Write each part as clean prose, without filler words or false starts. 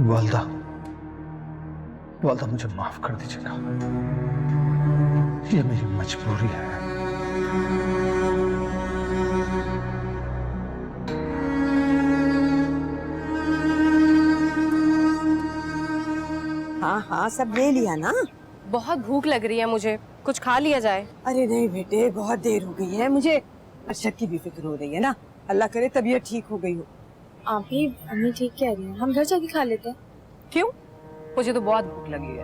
वालदा, वालदा मुझे माफ कर दीजिएगा, ये मेरी मजबूरी है। हाँ हाँ, सब ले लिया ना? बहुत भूख लग रही है मुझे, कुछ खा लिया जाए। अरे नहीं बेटे, बहुत देर हो गई है, मुझे अरशद की भी फिक्र हो रही है ना। अल्लाह करे तबीयत ठीक हो गई हो। आप ही अम्मी ठीक कह रही हैं, हम घर जाके खा लेते हैं। क्यों? मुझे तो बहुत भूख लगी है।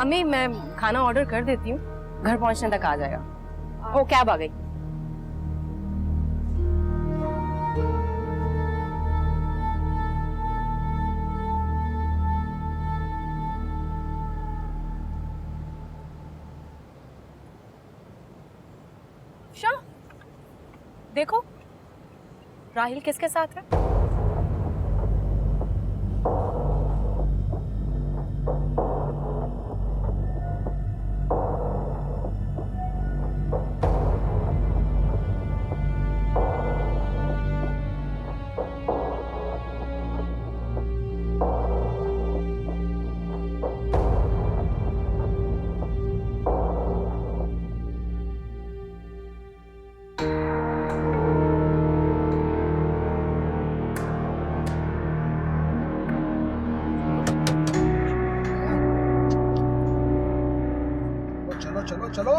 अम्मी मैं खाना ऑर्डर कर देती हूँ, घर पहुँचने तक आ जाएगा। ओ कैब आ गई। शाह, देखो राहिल किसके साथ है? चलो चलो चलो।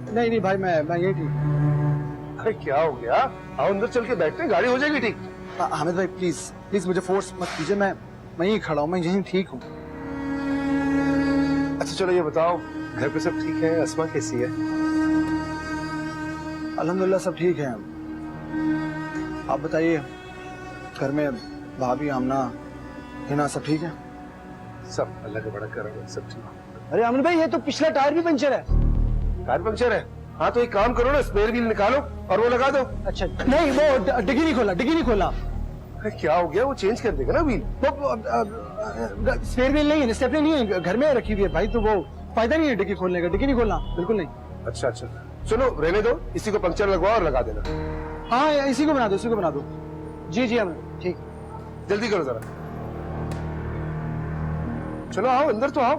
नहीं नहीं भाई, मैं यही ठीक। अरे क्या हो गया? आओ अंदर चल के बैठते हैं, गाड़ी हो जाएगी ठीक। हामिद भाई प्लीज प्लीज मुझे फोर्स मत कीजिए, मैं यहीं खड़ा हूँ, मैं यहीं ठीक हूँ। अच्छा चलो ये बताओ, घर पे सब ठीक है? अस्मा कैसी है? अल्हम्दुलिल्लाह सब ठीक है। आप बताइए, घर में भाभी, आमना, हिना सब ठीक है? सब अल्लाह का बड़ा करम है, सब ठीक है। अरे अमन भाई, ये तो पिछला टायर भी पंचर है। टायर पंक्चर है? हाँ तो एक काम करो ना, स्पेयर व्हील निकालो और वो लगा दो। अच्छा नहीं, वो डिग्गी नहीं खोला, डिग्गी नहीं खोला। अरे क्या हो गया? वो चेंज कर देगा ना व्हील। वो स्पेयर व्हील नहीं है, स्टेपनी नहीं है, घर में रखी हुई है भाई, तो वो फायदा नहीं है डिग्गी खोलने का। डिग्गी नहीं खोलना, बिल्कुल नहीं। अच्छा अच्छा सुनो, रहने दो, इसी को पंक्चर लगवाओ और लगा देना। हाँ इसी को बना दो, इसी को बना दो। जी जी अमन, ठीक। जल्दी करो जरा। चलो आओ अंदर तो आओ।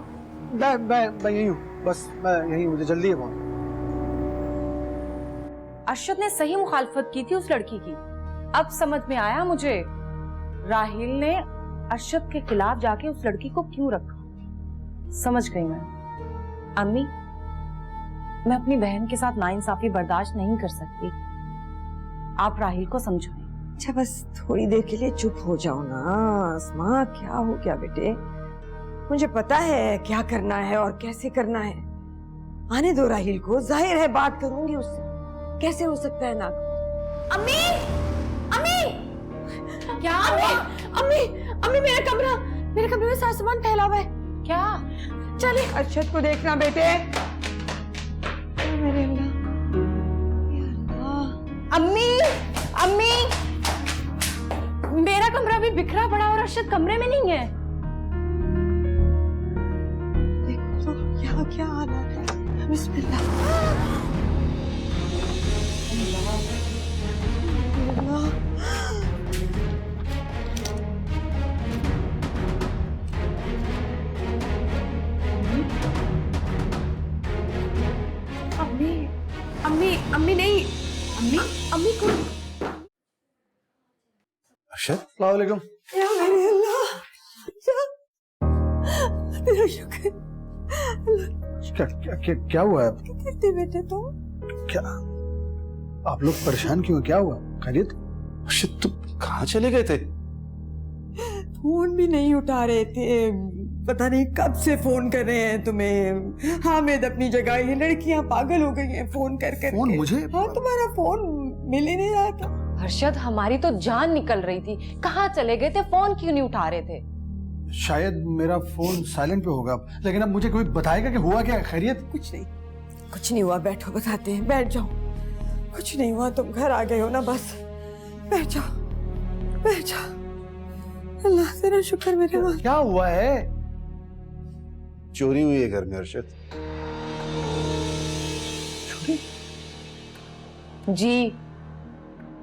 मैं यही हूँ, बस मैं यही हूँ, मुझे जल्दी है बहुत। अरशद ने सही मुखालफत की थी उस लड़की की। अब समझ में आया मुझे, राहिल ने अरशद के खिलाफ जाके उस लड़की को क्यों रखा। समझ गई मैं। अम्मी, मैं अपनी बहन के साथ नाइंसाफी बर्दाश्त नहीं कर सकती, आप राहिल को समझाएं। अच्छा बस थोड़ी देर के लिए चुप हो जाओ ना अस्मा, क्या हो गया बेटे? मुझे पता है क्या करना है और कैसे करना है। आने दो राहिल को, जाहिर है बात करूंगी उससे। कैसे हो सकता है ना? अम्मी, अम्मी, क्या हुआ? अम्मी, अम्मी मेरे कमरे में सारा सामान फैला हुआ है। क्या? चले अरशद को देखना बेटे। मेरे अल्लाह। अम्मी, अम्मी, मेरा कमरा भी बिखरा पड़ा और अरशद कमरे में नहीं है। देखो तो क्या क्या हालात है। बिस्मिल्लाह। अम्मी, अम्मी, अम्मी नहीं, अम्मी, अम्मी को। अरशद, अस्सलाम वालेकुम। या मेरे अल्लाह, तेरा शुक्र। क्या हुआ है? क्या करते बेटे तुम? क्या आप लोग परेशान क्यों? क्या हुआ? खैरियत? अर्शद तुम कहाँ चले गए थे? फोन भी नहीं उठा रहे थे, पता नहीं कब से फोन कर रहे हैं तुम्हें। हामिद अपनी जगह, ये लड़कियां पागल हो गई हैं फोन कर कर फोन के। मुझे? हाँ, तुम्हारा फोन मिल ही नहीं रहा था। हर्षद, हमारी तो जान निकल रही थी, कहाँ चले गए थे? फोन क्यों नहीं उठा रहे थे? शायद मेरा फोन साइलेंट पे होगा, लेकिन अब मुझे कोई बताएगा कि हुआ क्या? खैरियत? कुछ नहीं हुआ, बैठो बताते हैं, बैठ जाओ। कुछ नहीं हुआ, तुम घर आ गए हो ना, बस बैठ जाओ, बैठ जाओ। अल्लाह तेरा शुक्र मेरे माँ। क्या हुआ है? चोरी हुई है घर में अर्शद। जी,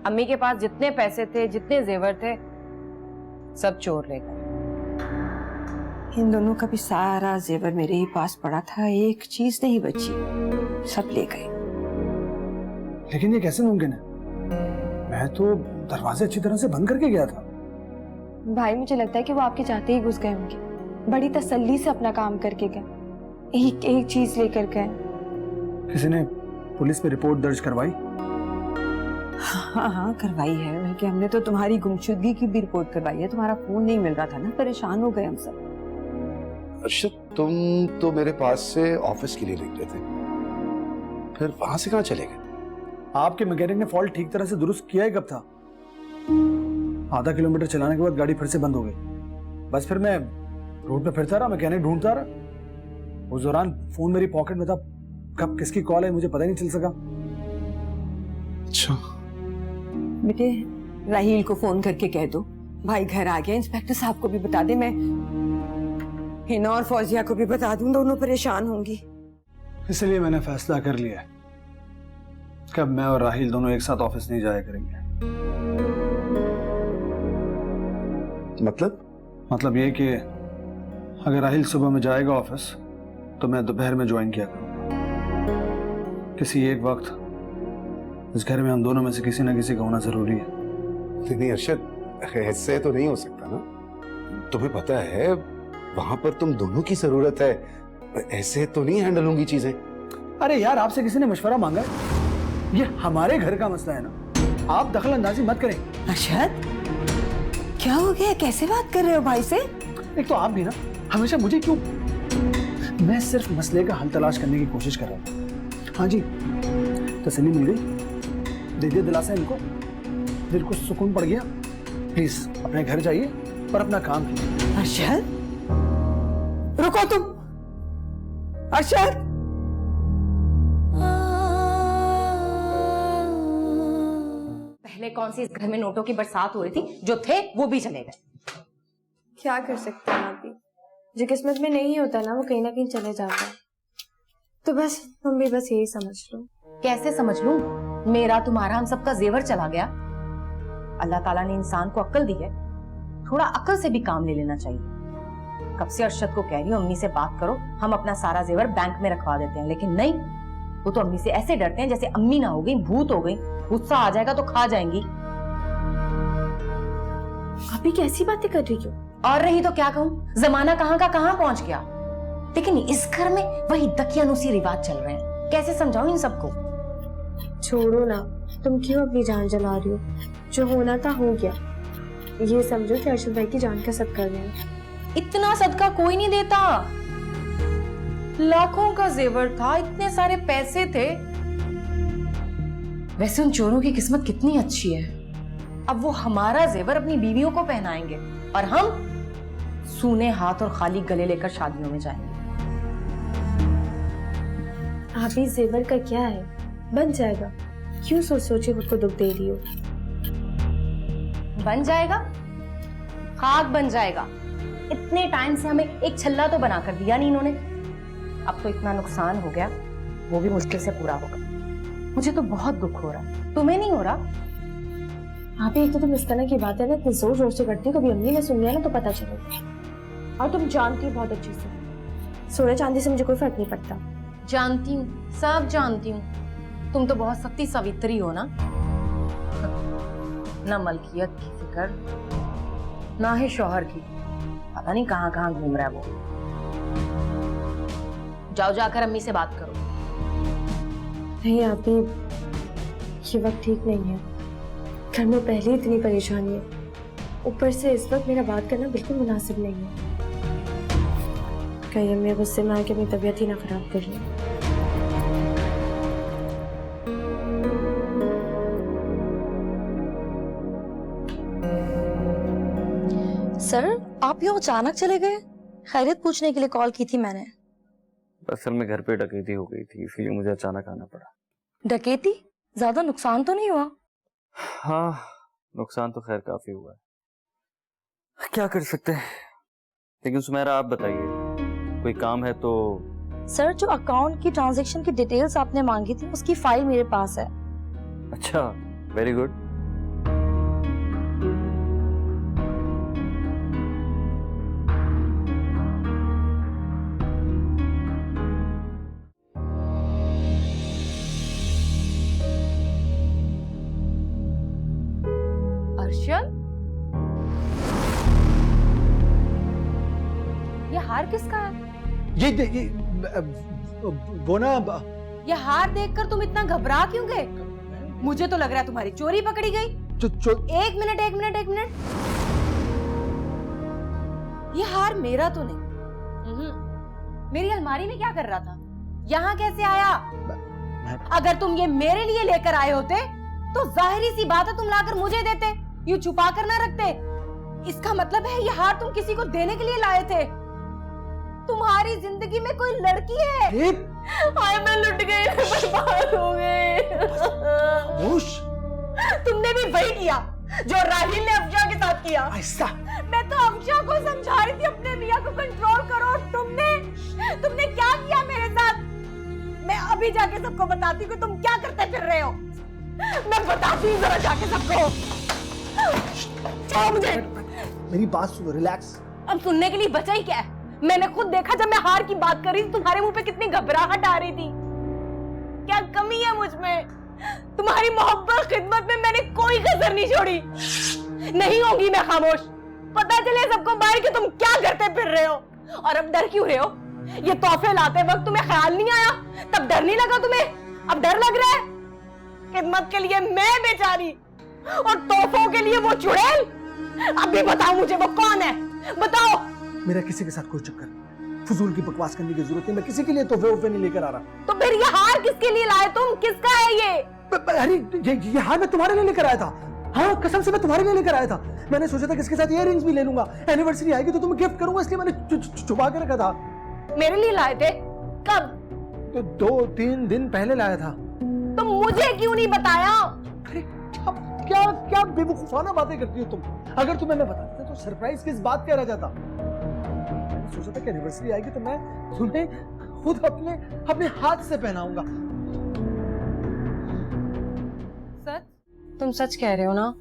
अम्मी के पास जितने पैसे थे, जितने जेवर थे, सब चोर ले गए। इन दोनों का भी सारा जेवर मेरे ही पास पड़ा था, एक चीज नहीं बची, सब ले गए। लेकिन ये कैसे मुमकिन है? मैं तो दरवाजे अच्छी तरह से बंद करके गया था। भाई मुझे लगता है कि वो आपके चाहते ही घुस गए होंगे, बड़ी तसल्ली से अपना काम करके गए, एक एक चीज लेकर गए। किसी ने पुलिस पे रिपोर्ट दर्ज करवाई? हाँ करवाई है, बल्कि हमने तो तुम्हारी गुमशुदगी की भी रिपोर्ट करवाई है। तुम्हारा फोन नहीं मिल रहा था ना, परेशान हो गए हम सब। अर्शद तुम तो मेरे पास से ऑफिस के लिए निकले थे, फिर वहां से कहाँ चले गए? आपके मैकेनिक ने फॉल्ट ठीक तरह से दुरुस्त किया है कब था? आधा किलोमीटर चलाने के बाद गाड़ी फिर से बंद हो गई। बस फिर मैं रोड पे फिरता रहा, मैकेनिक ढूंढता रहा। उस दौरान फोन मेरी पॉकेट में था, कब किसकी कॉल है मुझे पता ही नहीं चल सका। अच्छा, बेटे राहील को फोन करके कह दो भाई घर आ गया। इंस्पेक्टर साहब को भी बता दे, मैं हिना और फौजिया को भी बता दूं, दोनों परेशान होंगी। इसलिए मैंने फैसला कर लिया है कि अब मैं और राहील दोनों एक साथ ऑफिस नहीं जाया करेंगे। मतलब ये कि अगर राहील सुबह में जाएगा ऑफिस तो मैं दोपहर में ज्वाइन किया करूंगा। किसी एक वक्त इस घर में हम दोनों में से किसी ना किसी का होना जरूरी है। नहीं अर्शद, ऐसे तो नहीं हो सकता ना। तुम्हें पता है वहां पर तुम दोनों की जरूरत है, ऐसे तो नहीं हैंडल होंगी चीजें। अरे यार, आपसे किसी ने मशवरा मांगा है? ये हमारे घर का मसला है ना, आप दखल अंदाजी मत करें। अरशद क्या हो गया, कैसे बात कर रहे हो भाई से? एक तो आप भी ना हमेशा मुझे क्यों? मैं सिर्फ मसले का हल तलाश करने की कोशिश कर रहा हूँ। हाँ जी, तसल्ली मिल गई? दे दिया दिलासा इनको? दिल को सुकून पड़ गया? प्लीज अपने घर जाइए और अपना काम कीजिए। अरशद रुको तुम। अरशद पहले कौन सी इस घर में नोटों की बरसात हो रही थी, जो थे वो भी चले गए। क्या कर सकते हैं अभी, जो किस्मत में नहीं होता ना वो कहीं ना कहीं चले जाता है। तो बस तुम भी बस यही समझ लो। कैसे समझ लूं? मेरा तुम्हारा हम सबका जेवर चला गया। अल्लाह ताला ने इंसान को अक्ल दी है, थोड़ा अक्ल से भी काम ले लेना चाहिए। कब से अरशद को कह रही हूँ अम्मी से बात करो, हम अपना सारा जेवर बैंक में रखवा देते हैं, लेकिन नहीं, वो तो अम्मी से ऐसे डरते हैं जैसे अम्मी ना हो गई भूत हो गई, गुस्सा आ जाएगा तो खा जाएंगी। अभी कैसी बातें कर रही हो? और रही तो क्या कहूँ, जमाना कहाँ का कहाँ पहुंच गया। लेकिन इस घर में वही दकियानुसी रिवाज चल रहे हैं, कैसे समझाऊं इन सबको? छोड़ो ना, तुम क्यों अपनी जान जला रही हो? जो होना था हो गया। ये समझो कि अर्शद भाई की जान का सदका है। इतना सदका कोई नहीं देता, लाखों का जेवर था, इतने सारे पैसे थे। वैसे उन चोरों की किस्मत कितनी अच्छी है, अब वो हमारा जेवर अपनी बीवियों को पहनाएंगे और हम सूने हाथ और खाली गले लेकर शादियों में जाएंगे। आप ही जेवर का क्या है, बन जाएगा। क्यों सोच सोचे खुद को दुख दे रही हो? बन जाएगा, खाक बन जाएगा। इतने टाइम से हमें एक छल्ला तो बना कर दिया नहीं इन्होंने, अब तो इतना नुकसान हो गया, वो भी मुश्किल से पूरा होगा। मुझे तो बहुत दुख हो रहा है, तुम्हें नहीं हो रहा? आप एक तो तुम इस तरह की बातें ना इतने जोर जोर से करती हो, कभी अम्मी ने सुन लिया ना तो पता चलेगा। और तुम जानती हो बहुत अच्छे से, सोने चांदी से मुझे कोई फर्क नहीं पड़ता। जानती हूँ, सब जानती हूँ, तुम तो बहुत सख्ती सावित्री हो ना। ना मलकियत की फिक्र, ना ही शौहर की, पता नहीं कहाँ कहाँ घूम रहा है वो। जाओ जाकर अम्मी से बात करो। नहीं आप ही, ये वक्त ठीक नहीं है। घर में पहले ही इतनी परेशानी है, ऊपर से इस वक्त मेरा बात करना बिल्कुल मुनासिब नहीं है। कहीं अम्मी गुस्से में आके अपनी तबीयत ही ना खराब कर लें। सर आप यूँ अचानक चले गए? खैरियत पूछने के लिए कॉल की थी मैंने। असल में घर पे डकैती हो गई थी, इसलिए मुझे अचानक आना पड़ा। डकैती? ज्यादा नुकसान तो नहीं हुआ? हाँ, नुकसान तो खैर काफी हुआ है, क्या कर सकते हैं। लेकिन सुमेरा आप बताइए, कोई काम है तो? सर जो अकाउंट की ट्रांजैक्शन की डिटेल्स आपने मांगी थी उसकी फाइल मेरे पास है। अच्छा, वेरी गुड। अर्शद, ये हार किसका है? ये वो ना ये हार देखकर तुम इतना घबरा क्यों गए? मुझे तो लग रहा है तुम्हारी चोरी पकड़ी गई। एक मिनट एक मिनट एक मिनट, ये हार मेरा तो नहीं। मेरी अलमारी में क्या कर रहा था? यहाँ कैसे आया? अगर तुम ये मेरे लिए लेकर आए होते तो जाहिर सी बात है तुम लाकर मुझे देते, यूं छुपा कर ना रखते। इसका मतलब है ये हार तुम किसी को देने के लिए लाए थे। तुम्हारी जिंदगी में कोई लड़की है? हाय मैं लुट गई, मैं बर्बाद हो गई। तुमने भी वही किया जो राहिल ने अफजा के साथ किया। ऐसा? मैं तो अफजा को समझा रही थी अपने मियां को कंट्रोल करो, तुमने क्या किया मेरे साथ? मैं अभी जाके सबको बताती हूँ कि तुम क्या करते फिर रहे हो। मैं बताती हूँ जरा जाके सबको। मुझे मेरी बात सुनो, रिलैक्स। अब सुनने के लिए बचा ही क्या है? मैंने खुद देखा जब मैं हार की बात कर रही थी, तुम्हारे मुंह पे कितनी घबराहट आ रही थी। क्या कमी है मुझ में? तुम्हारी मोहब्बत खिदमत में मैंने कोई कसर नहीं छोड़ी। नहीं होगी मैं खामोश। पता चले सबको बाहर कि तुम क्या करते फिर रहे हो। और अब डर क्यों रहे हो? ये तोहफे लाते वक्त तुम्हें ख्याल नहीं आया? तब डर नहीं लगा तुम्हें? अब डर लग रहा है? खिदमत के लिए मैं बेचारी और तोहफों के लिए वो चुड़ैल। अभी बताओ मुझे वो कौन है, बताओ। मेरा किसी के साथ कोई चक्कर नहीं, फजूल की बकवास करने की जरूरत नहीं। मैं किसी के लिए तोहफे नहीं लेकर आ रहा। तो फिर ये हार किसके लिए लाए तुम? किसका है ये? अरे ये हार मैं तुम्हारे लिए लेकर आया था। हाँ कसम से मैं तुम्हारे लिए लेकर आया था। मैंने सोचा था कि इसके साथ इयररिंग्स भी ले लूंगा, एनिवर्सरी आएगी तो तुम्हें गिफ्ट करूंगा, इसलिए मैंने छुपा के रखा था। मेरे लिए लाए थे? कब? तो 2-3 दिन पहले लाया था। तो मुझे क्यों नहीं बताया? अरे क्या क्या बेवकूफाना बातें करती हो तुम। अगर तुम्हें मैं बताता तो सरप्राइज किस बात का रह जाता। मैंने सोचा था कि एनिवर्सरी आएगी तो मैं तुम्हें खुद अपने हाथ से पहनाऊंगा। सच? तुम सच कह रहे हो ना?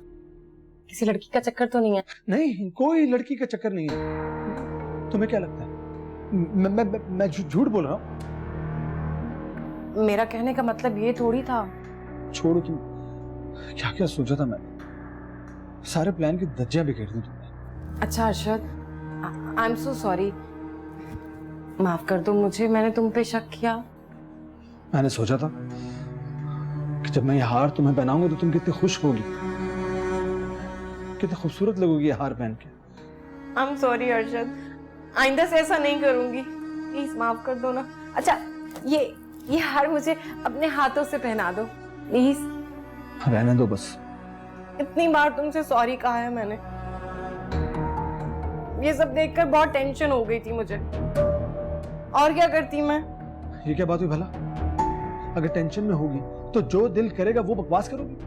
किसी लड़की का चक्कर तो नहीं है? नहीं, कोई लड़की का चक्कर नहीं है। तुम्हें क्या लगता है मैं झूठ बोल रहा हूँ? मेरा कहने का मतलब ये थोड़ी था। छोड़ो तुम, क्या क्या सोचा था मैंने। सारे प्लान की धज्जियां बिखेर दी तुमने। अच्छा Arshad, I am so sorry, माफ कर दो मुझे, मैंने तुम पे शक किया। मैंने सोचा था कि जब मैं ये हार तुम्हें पहनाऊंगा तो तुम कितनी खुश होगी, कितनी खूबसूरत लगोगी ये हार पहन के। आई एम सॉरी अर्शद, आइंदा से ऐसा नहीं करूंगी, प्लीज माफ कर दो ना। अच्छा ये हार मुझे अपने हाथों से पहना दो प्लीज। रहने दो बस। इतनी बार तुमसे सॉरी कहा है मैंने। ये सब देखकर बहुत टेंशन हो गई थी मुझे, और क्या करती मैं। ये क्या बात हुई भला? अगर टेंशन में होगी तो जो दिल करेगा वो बकवास करोगी।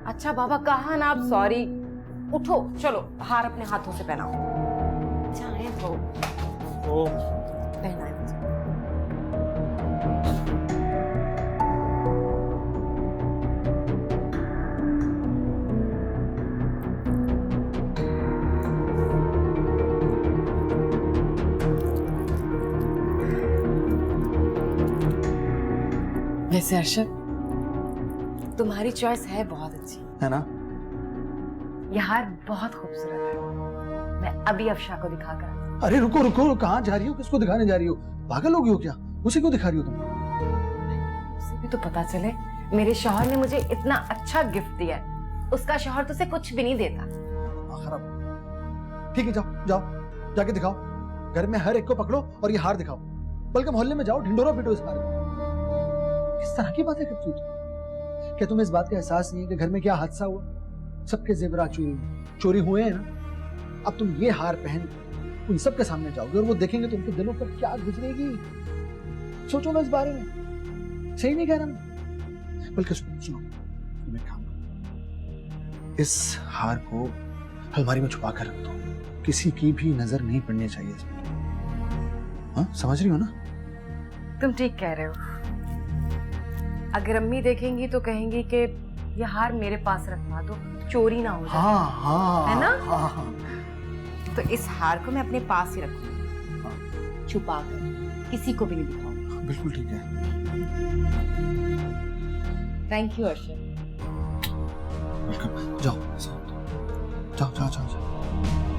अच्छा बाबा, कहा ना आप सॉरी। उठो चलो, हार अपने हाथों से पहनाओ। चाहे तो पहनाए मुझे। वैसे अर्शद, तुम्हारी चॉइस है बहुत अच्छी, है ना? यह हार बहुत खूबसूरत है। मैं अभी अफशा को दिखा कर। अरे रुको रुको, कहाँ जा रही हो? किसको दिखाने जा रही हो? पागल हो गई हो क्या? उसे क्यों दिखा रही हो तुम? उसे भी तो पता चले मेरे शौहर ने मुझे इतना अच्छा गिफ्ट दिया है। उसका शौहर तो उसे कुछ भी नहीं देता। खराब। ठीक है, जाओ जाओ, जाके दिखाओ। घर में हर एक को पकड़ो और ये हार दिखाओ, बल्कि मोहल्ले में जाओ, ढिंढोरा पीटो इस हार को। किस तरह की बातें करती हो तुम? क्या तुम्हें इस बात का एहसास नहीं है कि घर में क्या हादसा हुआ? सबके जेवरात चोरी हुए हैं ना। अब तुम ये हार पहन उन सबके सामने जाओगे और वो देखेंगे तो उनके दिलों पर क्या गुजरेगी। सोचो ना इस बारे में। सही नहीं कह रहा मैं। बल्कि सुनो, तुम एक काम करो, इस हार को अलमारी में छुपा कर रख दो, किसी की भी नजर नहीं पड़नी चाहिए इसमें। हाँ, समझ रही हो ना? तुम ठीक कह रहे हो। अगर अम्मी देखेंगी तो कहेंगी कि ये हार मेरे पास रखवा दो, चोरी ना हो जाए। हाँ, है ना? हाँ। तो इस हार को मैं अपने पास ही रखूंगी, छुपा कर, किसी को भी नहीं दिखाऊंगी। बिल्कुल ठीक है। Thank you Arshad. वेलकम। जाओ जाओ जाओ जाओ।